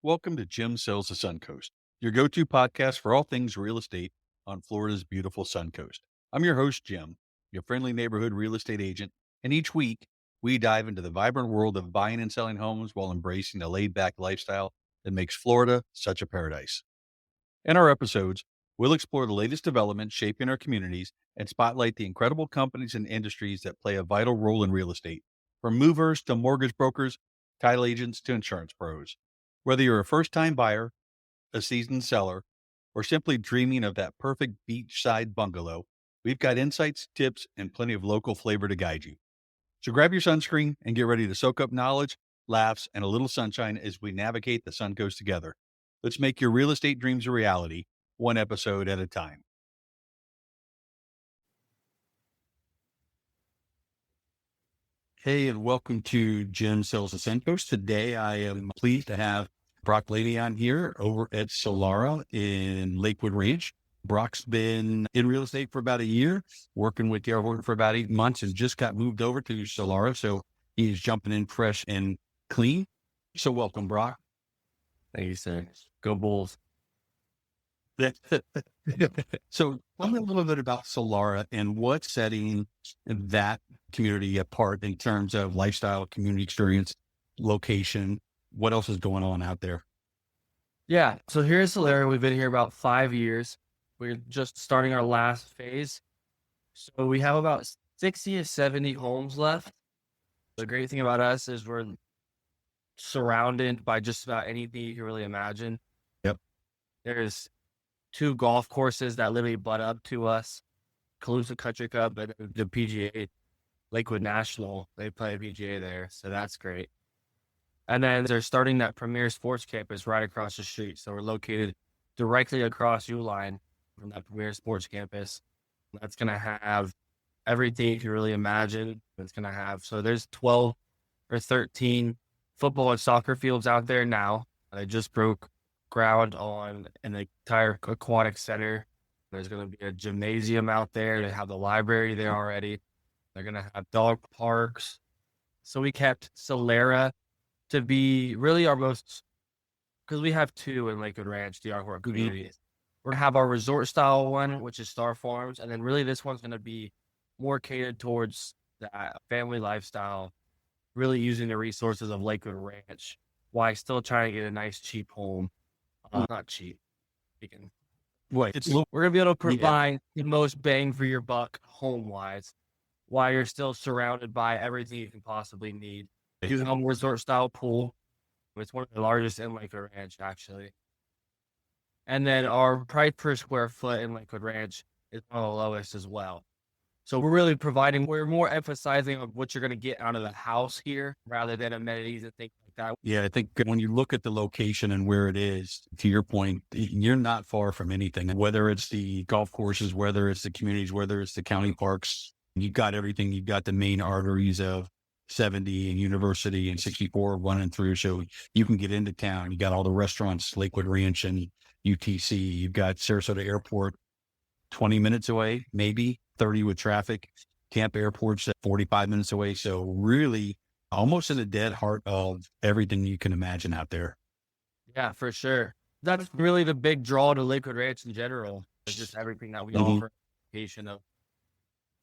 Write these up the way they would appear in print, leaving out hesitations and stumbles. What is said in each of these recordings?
Welcome to Jim Sells the Suncoast, your go-to podcast for all things real estate on Florida's beautiful Suncoast. I'm your host, Jim, your friendly neighborhood real estate agent, and each week we dive into the vibrant world of buying and selling homes while embracing the laid-back lifestyle that makes Florida such a paradise. In our episodes, we'll explore the latest developments shaping our communities and spotlight the incredible companies and industries that play a vital role in real estate, from movers to mortgage brokers, title agents to insurance pros. Whether you're a first-time buyer, a seasoned seller, or simply dreaming of that perfect beachside bungalow, we've got insights, tips, and plenty of local flavor to guide you. So grab your sunscreen and get ready to soak up knowledge, laughs, and a little sunshine as we navigate the Suncoast together. Let's make your real estate dreams a reality, one episode at a time. Hey, and welcome to Jim Sells the Suncoast. Today, I am pleased to have Brock Blaney on here over at Solara in Lakewood Ranch. Brock's been in real estate for about a year, working with DR Horton for about 8 months, and just got moved over to Solara. So he's jumping in fresh and clean. So welcome, Brock. Thank you, sir. Go Bulls. So tell me a little bit about Solara and what's setting that community apart in terms of lifestyle, community experience, location. What else is going on out there? Yeah. So here's Solara. We've been here about 5 years. We're just starting our last phase. So we have about 60 to 70 homes left. The great thing about us is we're surrounded by just about anything you can really imagine. Yep. There's 2 golf courses that literally butt up to us. Calusa Country Club and the PGA, Lakewood National, they play PGA there. So that's great. And then they're starting that premier sports campus right across the street. So we're located directly across U-Line from that premier sports campus. That's going to have everything you can really imagine. It's going to have, so there's 12 or 13 football and soccer fields out there now. They just broke ground on an entire aquatic center. There's going to be a gymnasium out there. They have the library there already. They're going to have dog parks. So we kept Solara to be really our most, because we have 2 in Lakewood Ranch, DR Horton communities. We're going to have our resort style one, which is Star Farms. And then really this one's going to be more catered towards the family lifestyle, really using the resources of Lakewood Ranch while still trying to get a nice, cheap home. Not cheap. We're going to be able to provide the most bang for your buck home-wise while you're still surrounded by everything you can possibly need. Using a resort-style pool. It's one of the largest in Lakewood Ranch, actually. And then our price per square foot in Lakewood Ranch is one of the lowest as well. So we're more emphasizing on what you're going to get out of the house here rather than amenities and things like that. Yeah, I think when you look at the location and where it is, to your point, you're not far from anything, whether it's the golf courses, whether it's the communities, whether it's the county parks, you've got everything. You've got the main arteries of 70 and University and 64 running through. So you can get into town. You got all the restaurants, Lakewood Ranch and UTC. You've got Sarasota Airport 20 minutes away, maybe 30 with traffic. Tampa Airport's 45 minutes away. So really almost in the dead heart of everything you can imagine out there. Yeah, for sure. That's really the big draw to Lakewood Ranch in general. It's just everything that we offer. Location of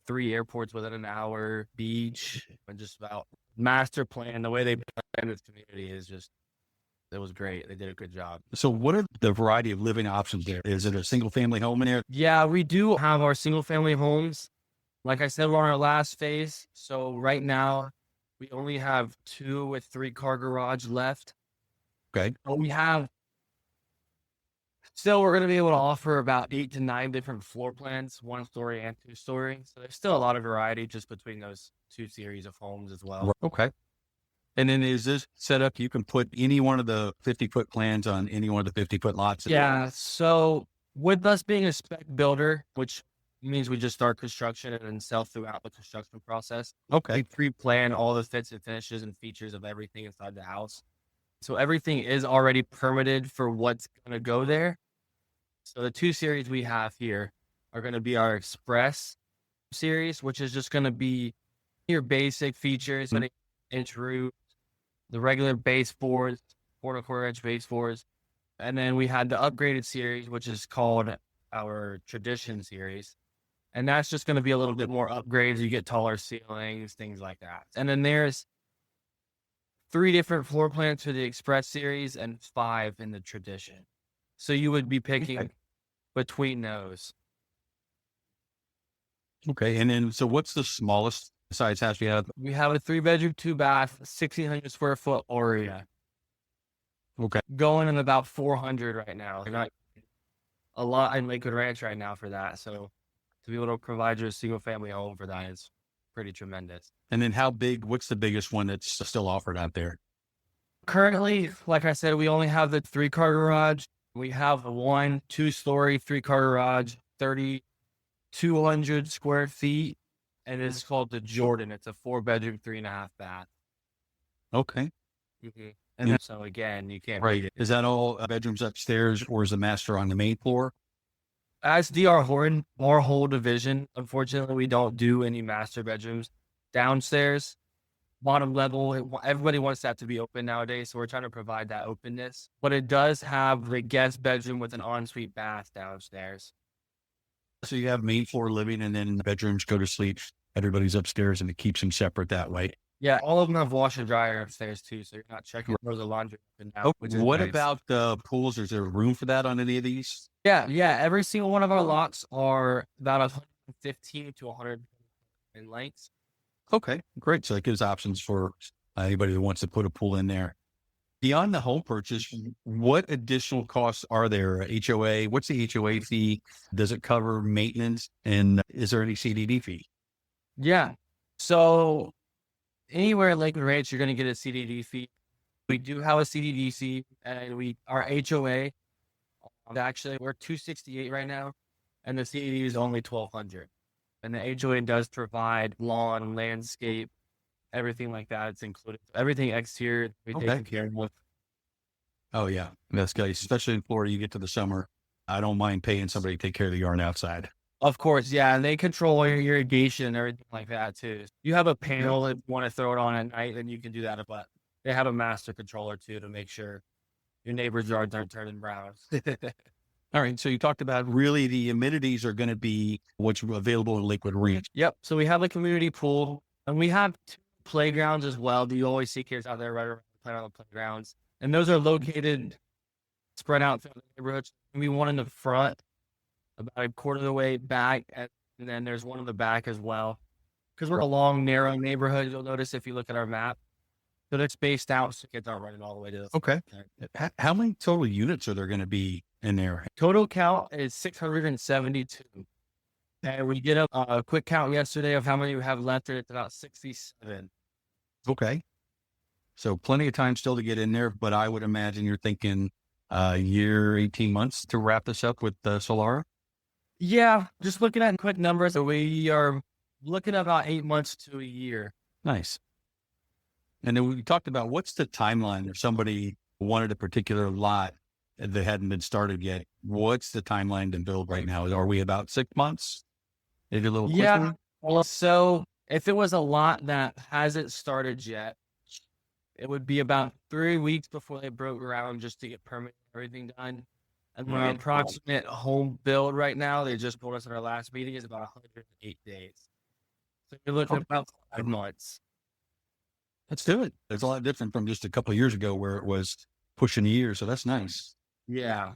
3 airports within an hour, beach, and just about master plan. The way they plan this community is just, it was great. They did a good job. So what are the variety of living options there? Is it a single family home in there? Yeah, we do have our single family homes. Like I said, we're on our last phase. So right now we only have 2 with 3-car garage left. Okay. But we're going to be able to offer about 8 to 9 different floor plans, 1-story and 2-story. So there's still a lot of variety just between those 2 series of homes as well. Okay. And then is this set up, you can put any one of the 50-foot plans on any one of the 50-foot lots? Yeah. So with us being a spec builder, which means we just start construction and then sell throughout the construction process. Okay. We pre-plan all the fits and finishes and features of everything inside the house. So everything is already permitted for what's going to go there. So the 2 series we have here are going to be our Express series, which is just going to be your basic features, 20-inch roof, the regular baseboards, 4.25-inch baseboards. And then we had the upgraded series, which is called our Tradition series. And that's just going to be a little bit more upgrades. You get taller ceilings, things like that. And then there's 3 different floor plans for the Express series and 5 in the Tradition. So you would be picking between those. Okay. And then, so what's the smallest size house you have? We have a 3-bedroom, 2-bath, 1,600 square foot area. Okay. Going in about 400 right now. Not a lot in Lakewood Ranch right now for that. So to be able to provide you a single family home for that is pretty tremendous. And then what's the biggest one that's still offered out there? Currently, like I said, we only have the 3-car garage. We have a 2-story 3-car garage, 3,200 square feet, and it's called the Jordan. It's a 4-bedroom, 3.5 bath. Okay. Mm-hmm. And so again, you can't beat it. Is that all bedrooms upstairs, or is the master on the main floor? As DR Horton, our whole division, unfortunately, we don't do any master bedrooms downstairs. Bottom level, everybody wants that to be open nowadays, so we're trying to provide that openness. But it does have the guest bedroom with an ensuite bath downstairs. So you have main floor living, and then the bedrooms go to sleep. Everybody's upstairs, and it keeps them separate that way. Yeah, all of them have washer and dryer upstairs too, so you're not checking for the laundry up and down. What about the pools? Is there room for that on any of these? Yeah. Every single one of our lots are about 115 to 100 in length. Okay, great. So it gives options for anybody that wants to put a pool in there. Beyond the home purchase, what additional costs are there? HOA, what's the HOA fee? Does it cover maintenance? And is there any CDD fee? Yeah. So anywhere in Lakewood Ranch, you're going to get a CDD fee. We do have a CDD fee, and our HOA, actually, we're $268 right now, and the CDD is only $1,200. And the HOA does provide lawn, landscape, everything like that. It's included. Everything exterior we take care of. Oh yeah, that's good. Especially in Florida, you get to the summer. I don't mind paying somebody to take care of the yard outside. Of course, yeah, and they control your irrigation and everything like that too. You have a panel that you want to throw it on at night, then you can do that. But they have a master controller too to make sure your neighbor's yards aren't turning brown. All right. So you talked about really the amenities are going to be what's available in Lakewood Ranch. Yep. So we have a community pool, and we have 2 playgrounds as well. Do you always see kids out there right around playing on the playgrounds? And those are located spread out throughout the neighborhoods. We one in the front, about a quarter of the way back, and then there's one in the back as well. Because we're a long, narrow neighborhood, you'll notice if you look at our map. So they're spaced out so kids aren't running all the way to the front. Okay. How many total units are there going to be in there? Total count is 672. And we did a quick count yesterday of how many we have left, and it's about 67. Okay. So plenty of time still to get in there, but I would imagine you're thinking a year, 18 months to wrap this up with Solara? Yeah, just looking at quick numbers, we are looking at about 8 months to a year. Nice. And then we talked about what's the timeline if somebody wanted a particular lot that hadn't been started yet. What's the timeline to build right now? Are we about 6 months? Maybe a little quicker? Yeah. Well, so if it was a lot that hasn't started yet, it would be about 3 weeks before they broke ground just to get permit and everything done. And the approximate home build right now, they just told us in our last meeting, is about 108 days. So you're looking at about 5 months. Let's do it. It's a lot different from just a couple of years ago where it was pushing a year. So that's nice. Yeah.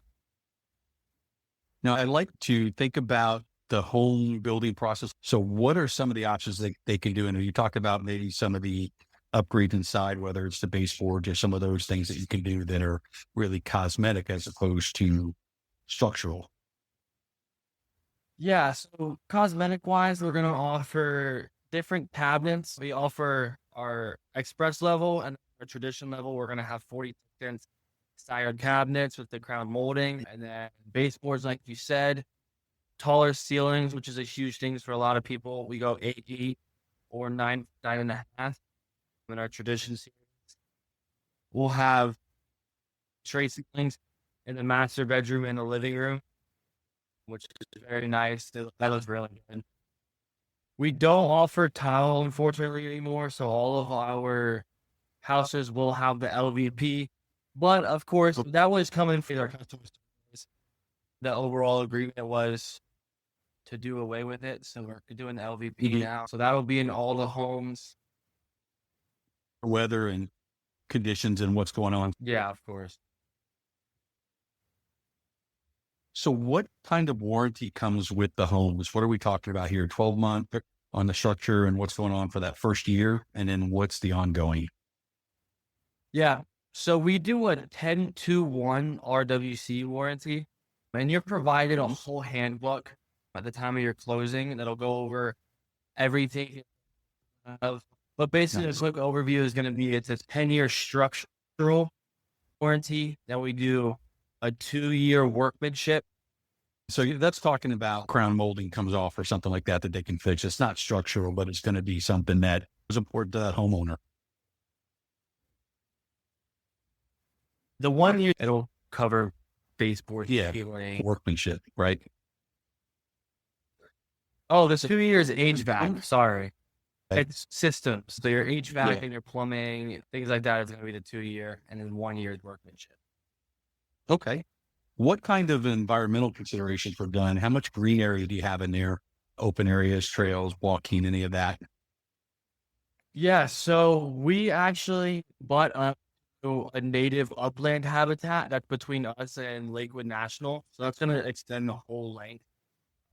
Now, I like to think about the home building process. So what are some of the options that they can do? And you talked about maybe some of the upgrades inside, whether it's the baseboard or some of those things that you can do that are really cosmetic as opposed to structural. Yeah. So cosmetic wise, we're going to offer different cabinets. We offer our express level and our tradition level. We're going to have 40 styled cabinets with the crown molding, and then baseboards, like you said, taller ceilings, which is a huge thing for a lot of people. We go 8 or 9.5 in our tradition series. We'll have tray ceilings in the master bedroom and the living room, which is very nice. That looks really good. We don't offer tile, unfortunately, anymore. So all of our houses will have the LVP But of course, that was coming from our customers. The overall agreement was to do away with it. So we're doing the LVP now. So that will be in all the homes. Weather and conditions and what's going on. Yeah, of course. So what kind of warranty comes with the homes? What are we talking about here? 12-month on the structure and what's going on for that first year? And then what's the ongoing? Yeah. So we do a 10-to-1 RWC warranty, and you're provided a whole handbook at the time of your closing that'll go over everything. But basically, a quick overview is going to be it's a 10-year structural warranty. Then we do a 2-year workmanship. So that's talking about crown molding comes off or something like that they can fix. It's not structural, but it's going to be something that is important to that homeowner. The 1 year, it'll cover baseboard healing. Workmanship, right? Oh, this 2 years HVAC. Sorry. It's systems. So your HVAC and your plumbing, things like that is going to be the 2 year, and then 1 year's workmanship. Okay. What kind of environmental considerations were done? How much green area do you have in there? Open areas, trails, walking, any of that? Yeah. So we actually bought up a native upland habitat that's between us and Lakewood National. So that's going to extend the whole length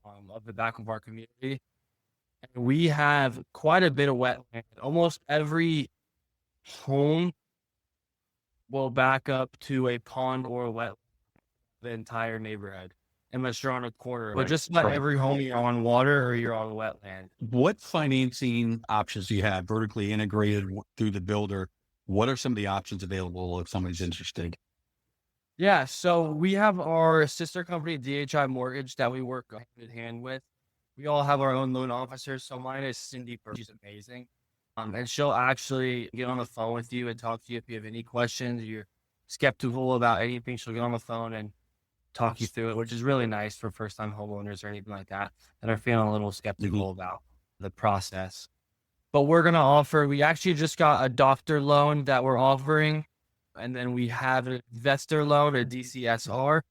of the back of our community. And we have quite a bit of wetland. Almost every home will back up to a pond or a wetland, the entire neighborhood, unless you're on a corner. But just about every home you're on water or you're on wetland. What financing options do you have vertically integrated through the builder? What are some of the options available if somebody's interested? Yeah, so we have our sister company, DHI Mortgage, that we work hand in hand with. We all have our own loan officers. So mine is Cindy. She's amazing. And she'll actually get on the phone with you and talk to you if you have any questions. You're skeptical about anything, she'll get on the phone and talk you through it, which is really nice for first-time homeowners or anything like that are feeling a little skeptical about the process. But we're going to offer, we actually just got a doctor loan that we're offering. And then we have an investor loan, a DCSR.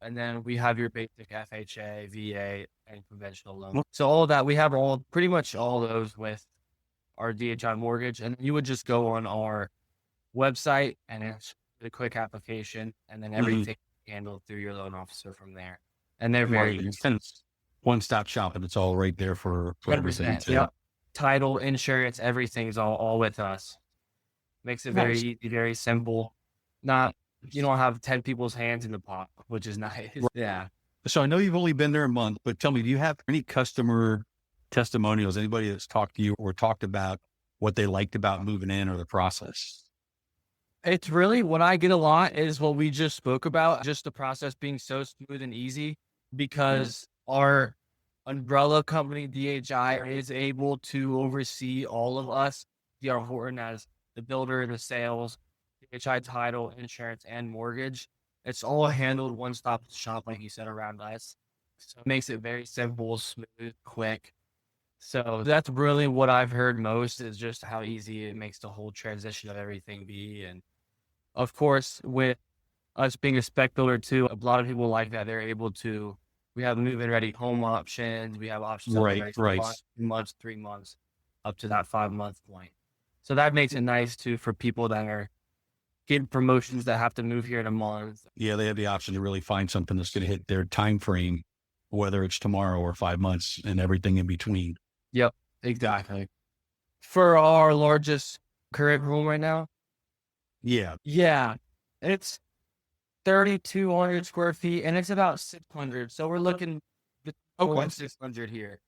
And then we have your basic FHA, VA, and conventional loan. So all of that, we have pretty much all those with our DHI mortgage. And you would just go on our website and it's a quick application, and then everything handled through your loan officer from there. And they're very one-stop shop, and it's all right there for everything. Yep. Title, insurance, everything's all with us. Makes it very easy, very simple. You don't have 10 people's hands in the pot, which is nice. Yeah. So I know you've only been there a month, but tell me, do you have any customer testimonials, anybody that's talked to you or talked about what they liked about moving in or the process? It's really, what I get a lot is what we just spoke about, just the process being so smooth and easy, because our umbrella company, DHI, is able to oversee all of us, DR Horton, as the builder, the sales, DHI title, insurance, and mortgage. It's all handled one-stop shop, like you said, around us. So it makes it very simple, smooth, quick. So that's really what I've heard most, is just how easy it makes the whole transition of everything be. And of course, with us being a spec builder too, a lot of people like that. They're able to, we have move-in ready home options. We have options right. 2 months, 3 months, up to that 5-month point. So that makes it nice too for people that are getting promotions that have to move here in a month. Yeah, they have the option to really find something that's going to hit their time frame, whether it's tomorrow or 5 months and everything in between. Yep, exactly. For our largest current home right now, yeah, it's 3,200 square feet, and it's about 600. So we're looking between 600 here.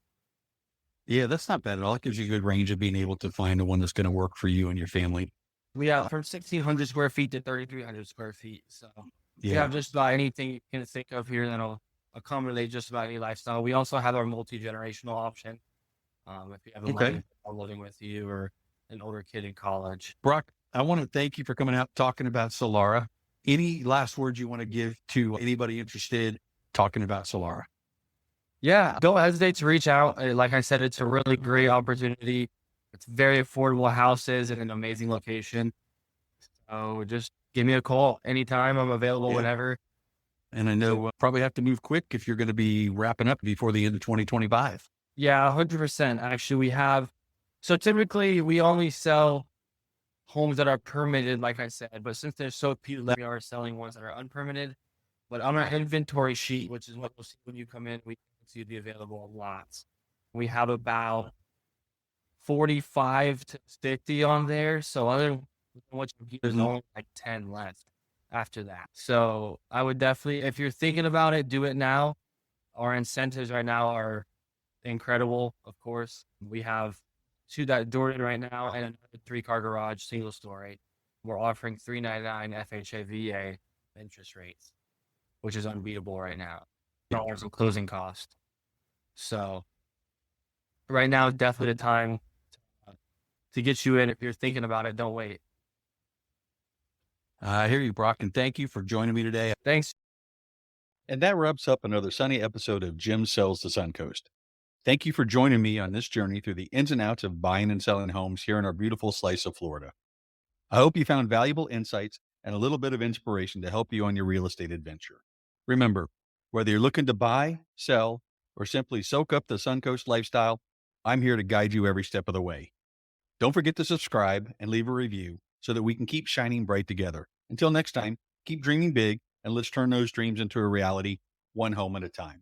Yeah, that's not bad at all. It gives you a good range of being able to find the one that's going to work for you and your family. We have from 1,600 square feet to 3,300 square feet. So we have just about anything you can think of here that'll accommodate just about any lifestyle. We also have our multi-generational option. If you have a living with you or an older kid in college. Brock, I want to thank you for coming out talking about Solara. Any last words you want to give to anybody interested talking about Solara? Yeah, don't hesitate to reach out. Like I said, it's a really great opportunity. It's very affordable houses in an amazing location. So just give me a call anytime. I'm available whenever. And I know probably have to move quick if you're going to be wrapping up before the end of 2025. Yeah, 100%. Actually, so typically we only sell homes that are permitted, like I said, but since there's so few left, we are selling ones that are unpermitted. But on our inventory sheet, which is what you'll see when you come in, we see the available lots. We have about 45 to 50 on there. So other than what you see, there's only like 10 left after that. So I would definitely, if you're thinking about it, do it now. Our incentives right now are incredible, of course. We have 2 that door in right now and another 3-car garage, single story. We're offering $399 FHA VA interest rates, which is unbeatable right now. Dollars in closing cost. So right now is definitely the time to get you in. If you're thinking about it, don't wait. I hear you, Brock, and thank you for joining me today. Thanks. And that wraps up another sunny episode of Jim Sells the Suncoast. Thank you for joining me on this journey through the ins and outs of buying and selling homes here in our beautiful slice of Florida. I hope you found valuable insights and a little bit of inspiration to help you on your real estate adventure. Remember, whether you're looking to buy, sell, or simply soak up the Suncoast lifestyle, I'm here to guide you every step of the way. Don't forget to subscribe and leave a review so that we can keep shining bright together. Until next time, keep dreaming big and let's turn those dreams into a reality, one home at a time.